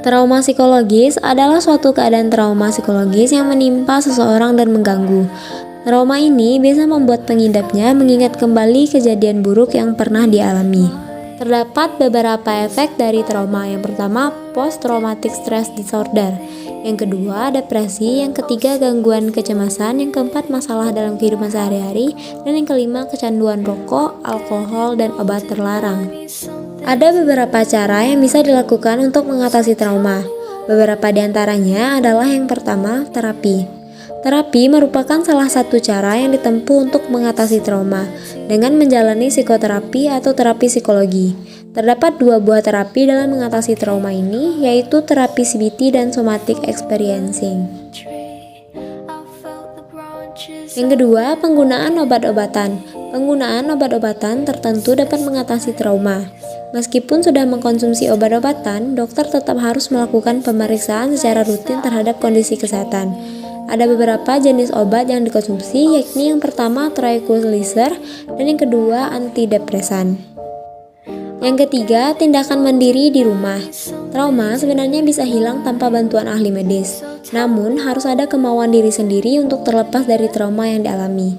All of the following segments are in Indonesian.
Trauma psikologis adalah suatu keadaan trauma psikologis yang menimpa seseorang dan mengganggu. Trauma ini bisa membuat pengidapnya mengingat kembali kejadian buruk yang pernah dialami. Terdapat beberapa efek dari trauma. Yang pertama, post-traumatic stress disorder. Yang kedua, depresi. Yang ketiga, gangguan kecemasan. Yang keempat, masalah dalam kehidupan sehari-hari. Dan yang kelima, kecanduan rokok, alkohol, dan obat terlarang. Ada beberapa cara yang bisa dilakukan untuk mengatasi trauma. Beberapa di antaranya adalah yang pertama, terapi. Terapi merupakan salah satu cara yang ditempuh untuk mengatasi trauma dengan menjalani psikoterapi atau terapi psikologi. Terdapat dua buah terapi dalam mengatasi trauma ini, yaitu terapi CBT dan somatic experiencing. Yang kedua, penggunaan obat-obatan. Penggunaan obat-obatan tertentu dapat mengatasi trauma. Meskipun sudah mengkonsumsi obat-obatan, dokter tetap harus melakukan pemeriksaan secara rutin terhadap kondisi kesehatan. Ada beberapa jenis obat yang dikonsumsi, yakni yang pertama tranquilizer dan yang kedua antidepresan. Yang ketiga, tindakan mandiri di rumah. Trauma sebenarnya bisa hilang tanpa bantuan ahli medis. Namun, harus ada kemauan diri sendiri untuk terlepas dari trauma yang dialami.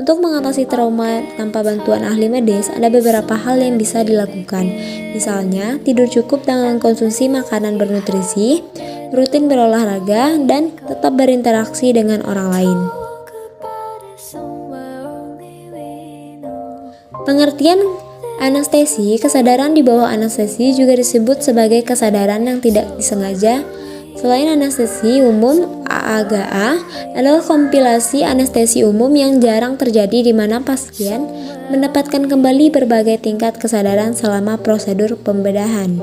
Untuk mengatasi trauma tanpa bantuan ahli medis, ada beberapa hal yang bisa dilakukan. Misalnya, tidur cukup dengan konsumsi makanan bernutrisi, rutin berolahraga, dan tetap berinteraksi dengan orang lain. Pengertian anestesi, kesadaran di bawah anestesi juga disebut sebagai kesadaran yang tidak disengaja. Selain anestesi umum, AAGA adalah kompilasi anestesi umum yang jarang terjadi di mana pasien mendapatkan kembali berbagai tingkat kesadaran selama prosedur pembedahan.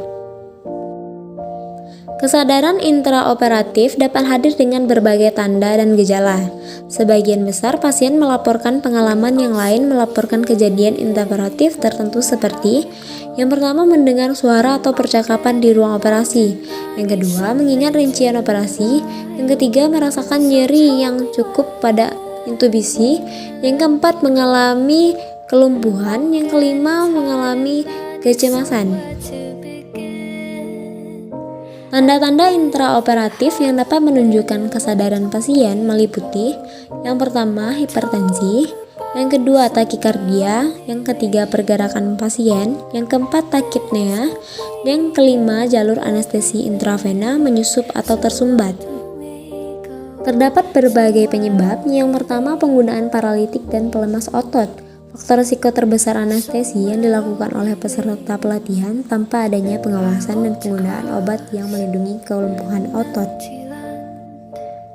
Kesadaran intraoperatif dapat hadir dengan berbagai tanda dan gejala. Sebagian besar pasien melaporkan pengalaman, yang lain melaporkan kejadian intraoperatif tertentu seperti yang pertama, mendengar suara atau percakapan di ruang operasi. Yang kedua, mengingat rincian operasi. Yang ketiga, merasakan nyeri yang cukup pada intubisi. Yang keempat, mengalami kelumpuhan. Yang kelima, mengalami kecemasan. Tanda-tanda intraoperatif yang dapat menunjukkan kesadaran pasien meliputi yang pertama, hipertensi, yang kedua, takikardia, yang ketiga, pergerakan pasien, yang keempat, takipnea, yang kelima, jalur anestesi intravena menyusup atau tersumbat. Terdapat berbagai penyebab. Yang pertama, penggunaan paralitik dan pelemas otot. Faktor risiko terbesar anestesi yang dilakukan oleh peserta pelatihan tanpa adanya pengawasan dan penggunaan obat yang melindungi kelumpuhan otot.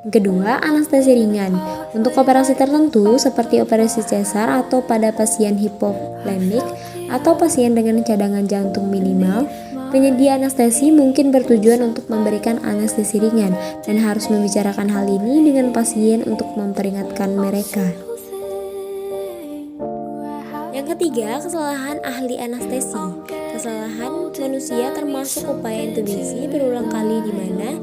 Yang kedua, anestesi ringan. Untuk operasi tertentu seperti operasi sesar atau pada pasien hipovolemik atau pasien dengan cadangan jantung minimal, penyedia anestesi mungkin bertujuan untuk memberikan anestesi ringan dan harus membicarakan hal ini dengan pasien untuk memperingatkan mereka. Yang ketiga, kesalahan ahli anestesi. Kesalahan manusia termasuk upaya intubisi berulang kali di mana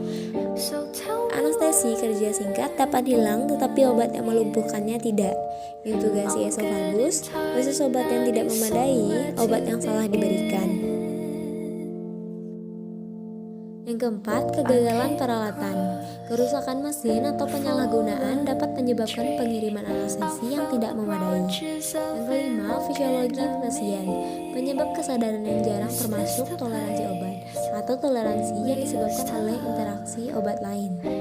anestesi kerja singkat dapat hilang tetapi obat yang melumpuhkannya tidak. Intubasi esofagus, dosis obat yang tidak memadai, obat yang salah diberikan. Yang keempat, kegagalan peralatan. Kerusakan mesin atau penyalahgunaan dapat menyebabkan pengiriman anestesi yang tidak memadai. Yang kelima, fisiologi pasien. Penyebab kesadaran yang jarang termasuk toleransi obat atau toleransi yang disebabkan oleh interaksi obat lain.